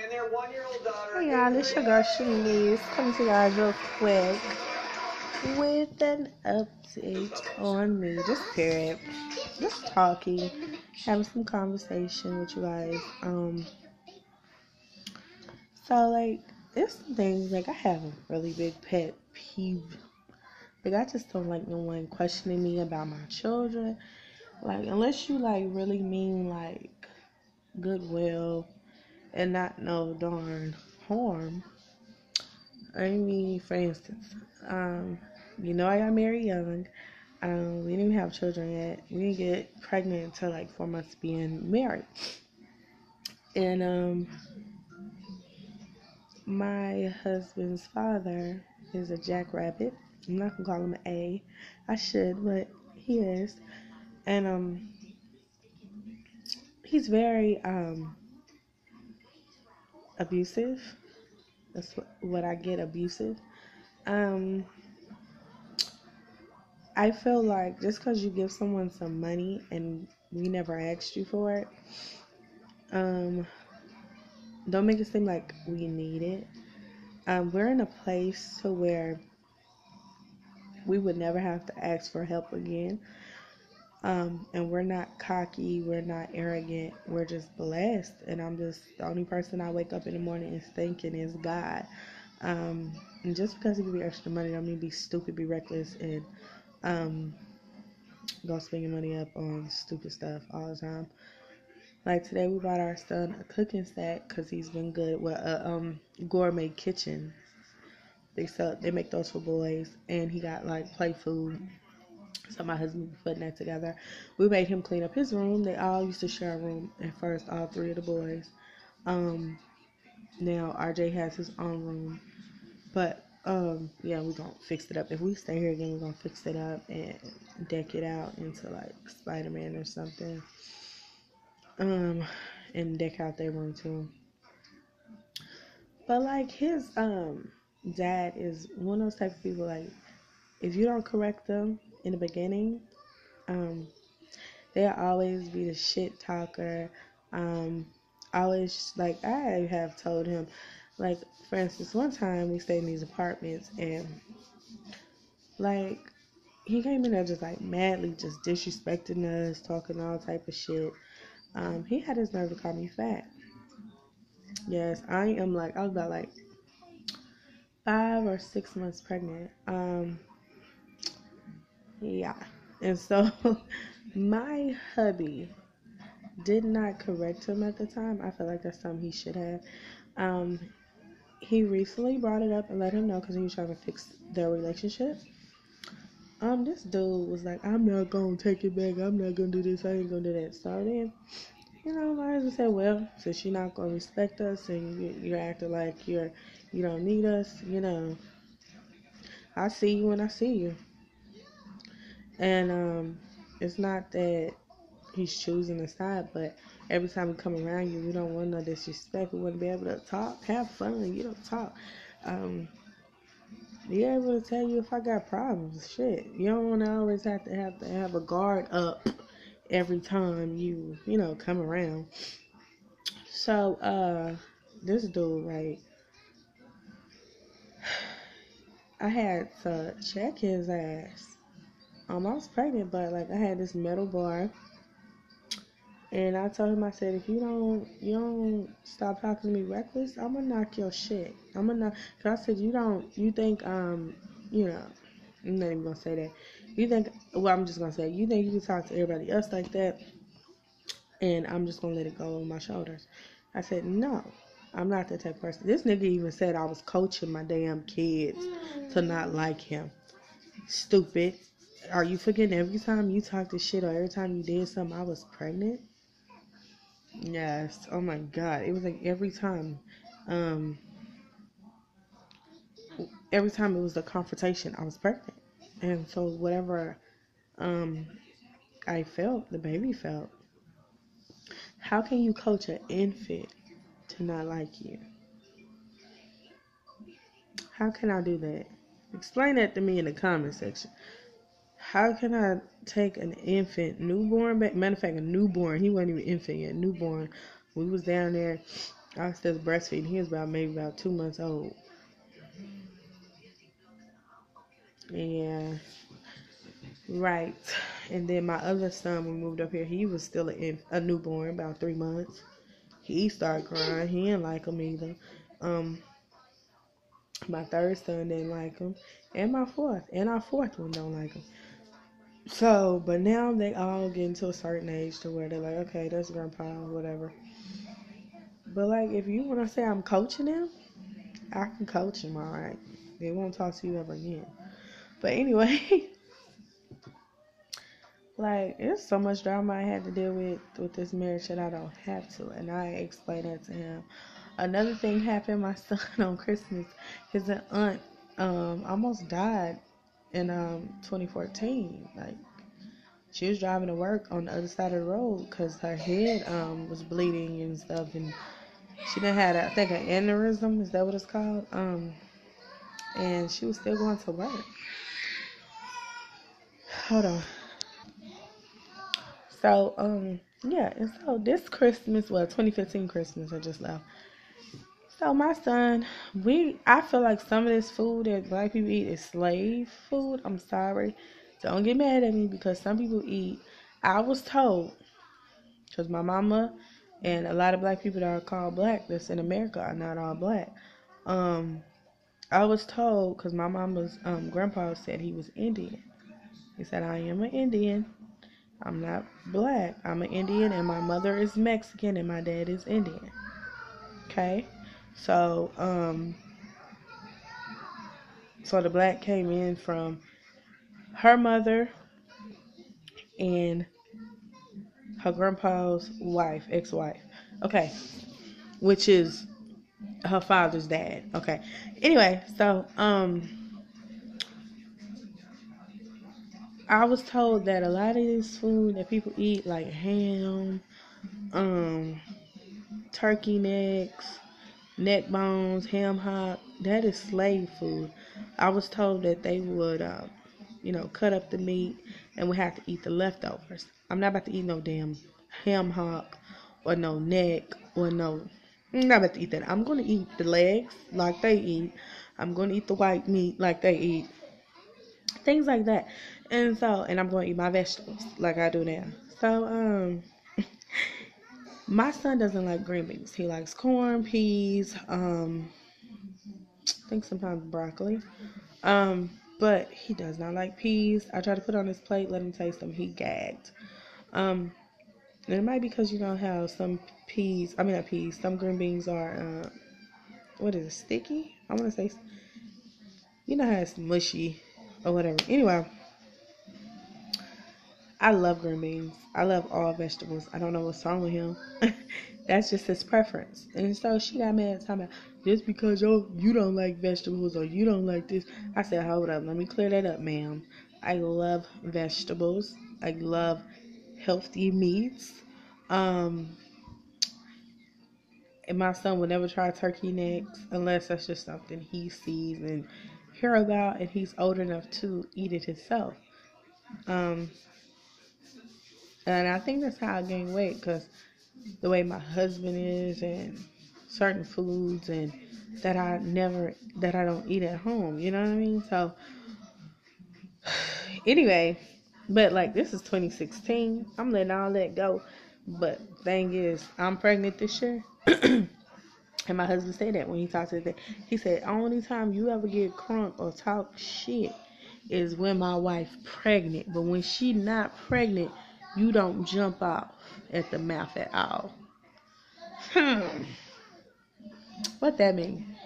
Hey y'all, this your girl Shenice coming to y'all real quick with an update on me. Just period. Just talking, having some conversation with you guys. So like it's some things like I have a really big pet peeve. Like I just don't like no one questioning me about my children. Like unless you like really mean like goodwill and not no darn harm. I mean, for instance, I got married young. We didn't even have children yet. We didn't get pregnant until like 4 months being married. And my husband's father is a jackrabbit. I'm not gonna call him an A. I should, but he is. And he's very abusive. That's what I get, abusive. Um, I feel like just because you give someone some money and we never asked you for it, don't make it seem like we need it. We're in a place to where we would never have to ask for help again. And we're not cocky, we're not arrogant, we're just blessed. And I'm just the only person I wake up in the morning and thinking is God. And just because he give you extra money don't mean be stupid, be reckless, and go spending money up on stupid stuff all the time. Like today, we bought our son a cooking set because he's been good with a gourmet kitchen. They make those for boys, and he got like play food. So my husband be putting that together. We made him clean up his room. They all used to share a room at first, all three of the boys. Now RJ has his own room, but yeah, we gonna fix it up. If we stay here again, we're gonna fix it up and deck it out into like Spider-Man or something. And deck out their room too. But like his dad is one of those type of people, like if you don't correct them in the beginning, um they'll always be the shit talker. Always like I have told him, like for instance, one time we stayed in these apartments and like he came in there just like madly just disrespecting us, talking all type of shit. He had his nerve to call me fat. Yes, I was about like 5 or 6 months pregnant. Yeah. And so my hubby did not correct him at the time. I feel like that's something he should have. Um, he recently brought it up and let him know because he was trying to fix their relationship. This dude was like, I'm not gonna take it back. I'm not gonna do this. I ain't gonna do that. So then, my husband said, well, since you're not gonna respect us and you're acting like you don't need us, I see you when I see you. And it's not that he's choosing a side, but every time we come around you, we don't want no disrespect. We want to be able to talk, have fun. You don't talk. Be able to tell you if I got problems. Shit, you don't want to always have a guard up every time you come around. So this dude, right? I had to check his ass. I was pregnant, but like I had this metal bar. And I told him, I said, if you don't stop talking to me reckless, I'm gonna knock your shit. I'm gonna knock, cause I said, you think, I'm not even gonna say that. I'm just gonna say, you think you can talk to everybody else like that, and I'm just gonna let it go on my shoulders. I said, no, I'm not that type of person. This nigga even said I was coaching my damn kids to not like him. Stupid. Are you forgetting every time you talked to shit or every time you did something, I was pregnant? Yes. Oh my God. It was like um, every time it was a confrontation, I was pregnant, and so whatever um I felt, the baby felt. How can you coach an infant to not like you? How can I do that? Explain that to me in the comment section. How can I take an newborn? Matter of fact, a newborn. He wasn't even infant yet. Newborn. We was down there. I was still breastfeeding. He was maybe about 2 months old. Yeah, right. And then my other son, when we moved up here, he was still a newborn, about 3 months. He started crying. He didn't like him either. Um, my third son didn't like him, and our fourth one don't like him. So, but now they all getting to a certain age to where they're like, okay, that's grandpa, whatever. But like, if you want to say I'm coaching them, I can coach them, all right. They won't talk to you ever again. But anyway, like, there's so much drama I had to deal with this marriage that I don't have to, and I explained that to him. Another thing happened. My son on Christmas, his aunt almost died in 2014. Like, she was driving to work on the other side of the road because her head was bleeding and stuff, and she done had I think an aneurysm. Is that what it's called? And she was still going to work. Hold on. So yeah, and so this Christmas, well, 2015 Christmas, I just left. So my son, I feel like some of this food that black people eat is slave food. I'm sorry. Don't get mad at me because some people eat. I was told, because my mama and a lot of black people that are called black that's in America are not all black. Um, I was told because my mama's grandpa said he was Indian. He said, I am an Indian. I'm not black. I'm an Indian and my mother is Mexican and my dad is Indian. Okay? So, so the black came in from her mother and her grandpa's wife, ex-wife. Okay. Which is her father's dad. Okay. Anyway, so I was told that a lot of this food that people eat, like ham, um, turkey necks, neck bones, ham hock, that is slave food. I was told that they would, cut up the meat and we have to eat the leftovers. I'm not about to eat no damn ham hock or no neck or no. I'm not about to eat that. I'm going to eat the legs like they eat. I'm going to eat the white meat like they eat. Things like that. And I'm going to eat my vegetables like I do now. So, my son doesn't like green beans. He likes corn, peas, I think sometimes broccoli. But he does not like peas. I tried to put on his plate, let him taste them. He gagged. And it might be because you know how some not peas, some green beans are, what is it, sticky? I want to say, you know how it's mushy or whatever. Anyway, I love green beans. I love all vegetables. I don't know what's wrong with him. That's just his preference. And so she got mad talking about just because you don't like vegetables or you don't like this. I said, hold up, let me clear that up, ma'am. I love vegetables. I love healthy meats. And my son would never try turkey necks unless that's just something he sees and hear about, and he's old enough to eat it himself. Um, and I think that's how I gain weight because the way my husband is and certain foods and that I don't eat at home, you know what I mean? So anyway, but like this is 2016. I'm letting all that go. But thing is, I'm pregnant this year. And my husband said that when he talked to that. He said, only time you ever get crunk or talk shit is when my wife pregnant. But when she not pregnant, you don't jump off at the mouth at all. What that mean?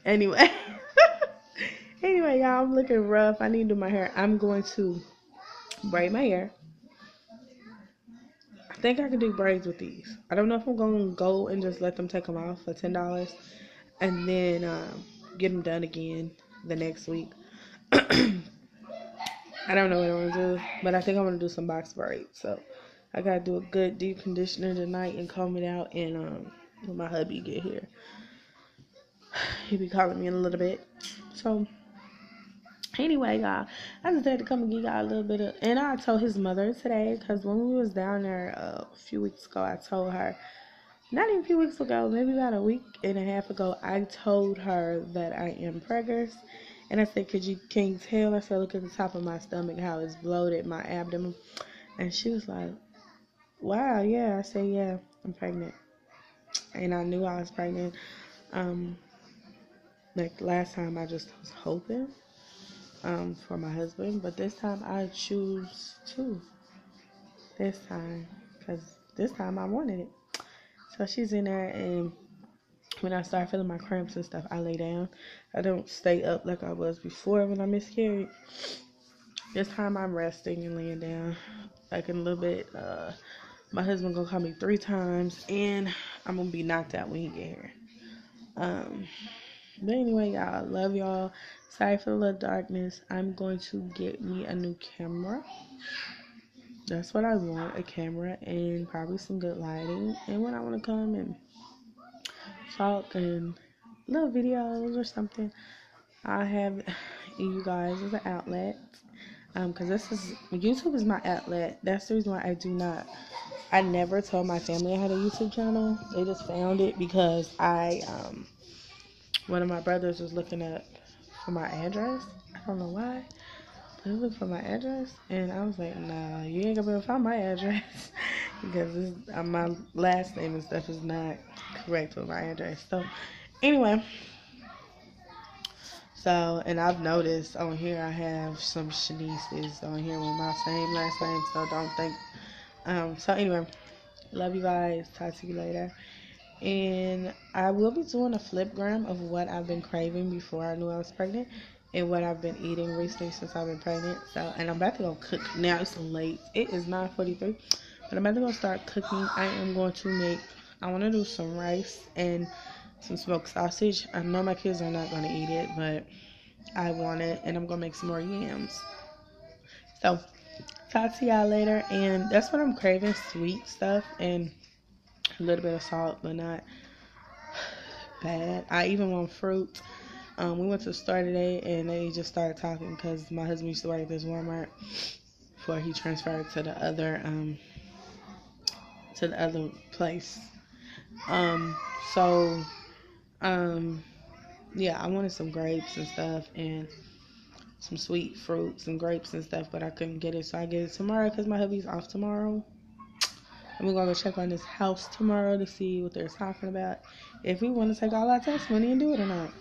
Anyway. Anyway, y'all, I'm looking rough. I need to do my hair. I'm going to braid my hair. I think I can do braids with these. I don't know if I'm going to go and just let them take them off for $10 and then get them done again the next week. I don't know what I want to do, but I think I want to do some box braids. So I got to do a good deep conditioner tonight and comb it out. And when my hubby get here, he'll be calling me in a little bit. So anyway, y'all, I just had to come and give y'all a little bit of, and I told his mother today, because when we was down there a few weeks ago, I told her not even a few weeks ago, maybe about a week and a half ago, I told her that I am preggers. And I said, can you tell? I said, look at the top of my stomach, how it's bloated, my abdomen. And she was like, wow, yeah. I said, yeah, I'm pregnant. And I knew I was pregnant. Um, like last time I just was hoping for my husband. But this time I choose to. This time. Because this time I wanted it. So she's in there, and when I start feeling my cramps and stuff, I lay down. I don't stay up like I was before when I miscarried. This time I'm resting and laying down. Like in a little bit, my husband gonna call me 3 times, and I'm gonna be knocked out when he get here. But anyway, y'all, love y'all. Sorry for the little darkness. I'm going to get me a new camera. That's what I want, a camera and probably some good lighting. And when I want to come and talk and little videos or something, I have you guys as an outlet. Because YouTube is my outlet. That's the reason why I never told my family I had a YouTube channel. They just found it because one of my brothers was looking up for my address. I don't know why. He was looking for my address, and I was like, nah, you ain't gonna be able to find my address because my last name and stuff is not correct with my address. So, anyway. So, and I've noticed on here I have some Shenices on here with my same last name, so don't think. So anyway, love you guys. Talk to you later. And I will be doing a flipgram of what I've been craving before I knew I was pregnant and what I've been eating recently since I've been pregnant. So, and I'm about to go cook. Now it's late. It is 9:43, but I'm about to go start cooking. I want to do some rice and some smoked sausage. I know my kids are not going to eat it, but I want it, and I'm going to make some more yams. So, talk to y'all later, and that's what I'm craving, sweet stuff and a little bit of salt, but not bad. I even want fruit. We went to the store today, and they just started talking because my husband used to work at this Walmart before he transferred to the other place. So, yeah, I wanted some grapes and stuff, and some sweet fruits and grapes and stuff, but I couldn't get it, so I get it tomorrow because my hubby's off tomorrow. And we're gonna go check on this house tomorrow to see what they're talking about, if we want to take all our tax money and do it or not.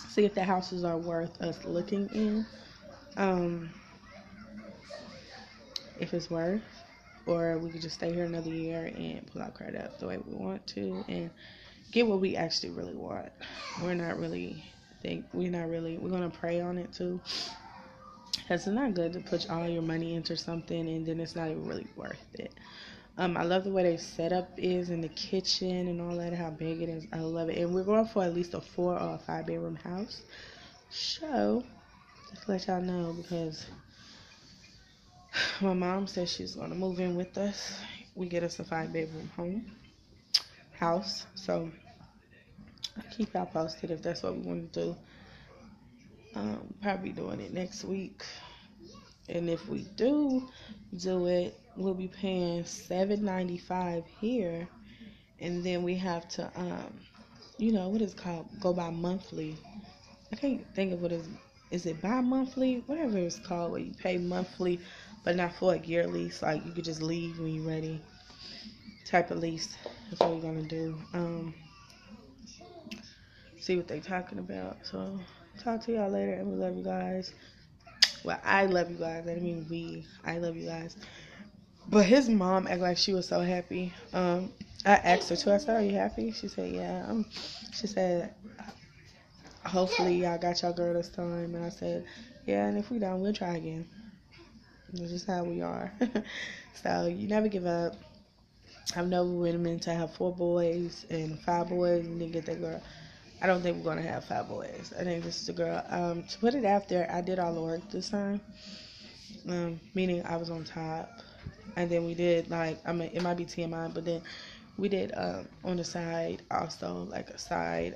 See if the houses are worth us looking in. If it's worth, or we could just stay here another year and pull our credit up the way we want to and get what we actually really want. We're gonna pray on it too. Because it's not good to put all your money into something and then it's not even really worth it. I love the way they set up is in the kitchen and all that, how big it is. I love it. And we're going for at least a 4 or a 5 bedroom house. So, just to let y'all know, because my mom said she's going to move in with us. We get us a 5 bedroom house. So, I'll keep y'all posted if that's what we want to do. Probably doing it next week. And if we do it, we'll be paying $7.95 here, and then we have to what is it called? Go by monthly. I can't think of what is it bi-monthly? Whatever it's called, where you pay monthly, but not for a year lease. Like you could just leave when you're ready. Type of lease. That's what we're gonna do. See what they're talking about. So talk to y'all later, and we love you guys. Well, I love you guys. I didn't mean we. I love you guys. But his mom acted like she was so happy. I asked her too. I said, "Are you happy?" She said, "Yeah." She said, "Hopefully, y'all got y'all girl this time." And I said, "Yeah, and if we don't, we'll try again." That's just how we are. So you never give up. I've never been meant to have 4 boys and 5 boys and then get that girl. I don't think we're gonna have 5 boys. I think this is the girl. To put it out there, I did all the work this time. Meaning I was on top. And then we did it might be TMI, but then we did on the side also, like a side,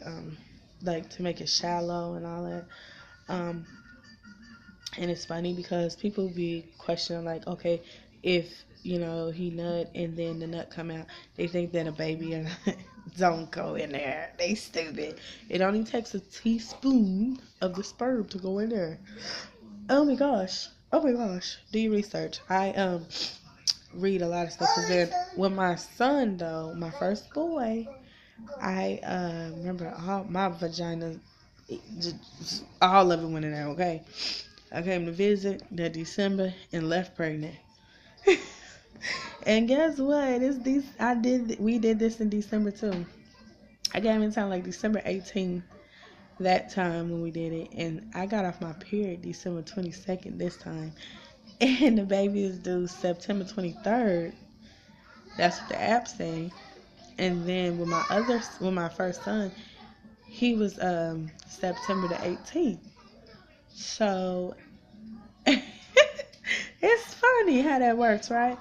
like to make it shallow and all that. And it's funny because people be questioning like, okay, if you know, he nut and then the nut come out. They think that a baby don't go in there. They stupid. It only takes a teaspoon of the sperm to go in there. Oh my gosh. Oh my gosh. Do your research. I read a lot of stuff. Cause then with my son though, my first boy, I remember all my vagina, all of it went in there. Okay, I came to visit that December and left pregnant. And guess what? We did this in December too. I came in town like December 18th that time when we did it, and I got off my period December 22nd this time, and the baby is due September 23rd. That's what the app say. And then with my first son, he was September the 18th. So it's funny how that works, right?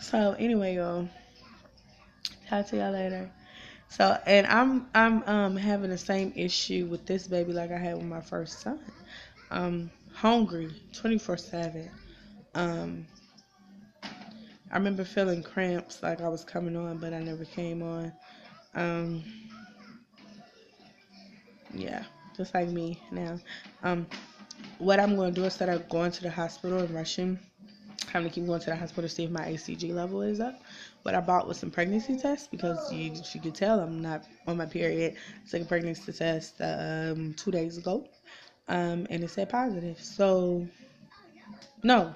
So anyway, y'all, talk to y'all later. So, and I'm having the same issue with this baby like I had with my first son. Hungry 24/7. I remember feeling cramps like I was coming on, but I never came on. Um, yeah, just like me now. What I'm going to do instead of going to the hospital and rushing, I'm going to keep going to the hospital to see if my ACG level is up. What I bought was some pregnancy tests because you could tell I'm not on my period. I took a pregnancy test 2 days ago, and it said positive. So, no,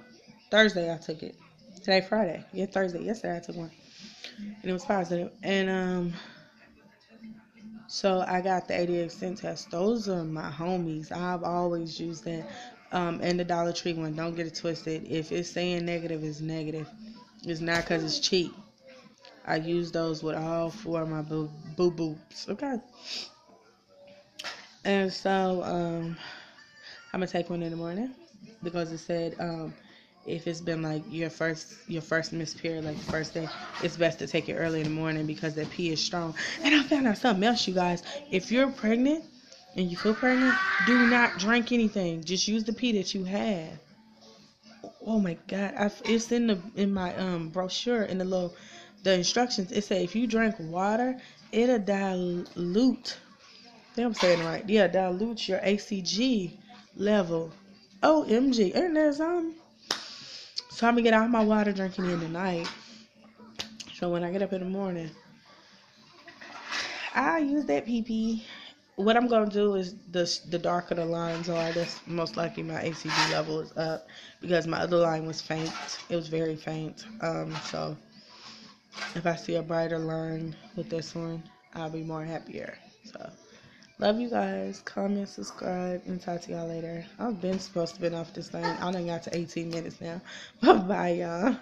Thursday I took it. Today Friday. Yeah, Thursday. Yesterday I took one, and it was positive. And so I got the 88 cent test. Those are my homies. I've always used that. And the Dollar Tree one. Don't get it twisted. If it's saying negative, it's negative. It's not because it's cheap. I use those with all four of my boo-boos. Okay. And so I'm going to take one in the morning because it said if it's been like your first missed period, like the first day, it's best to take it early in the morning because that pee is strong. And I found out something else, you guys. If you're pregnant and you feel pregnant, do not drink anything. Just use the pee that you have. Oh my God, it's in my brochure in the instructions. It said if you drink water, it'll dilute. I think I'm saying it right. Yeah, dilute your ACG level. OMG, ain't that something? So I'm gonna get all my water drinking in tonight. So when I get up in the morning, I use that PP. What I'm gonna do is the darker the lines are, that's most likely my ACG level is up because my other line was faint. It was very faint. So if I see a brighter line with this one, I'll be more happier. So love you guys. Comment, subscribe, and talk to y'all later. I've been supposed to be off this thing. I done got to 18 minutes now. Bye y'all.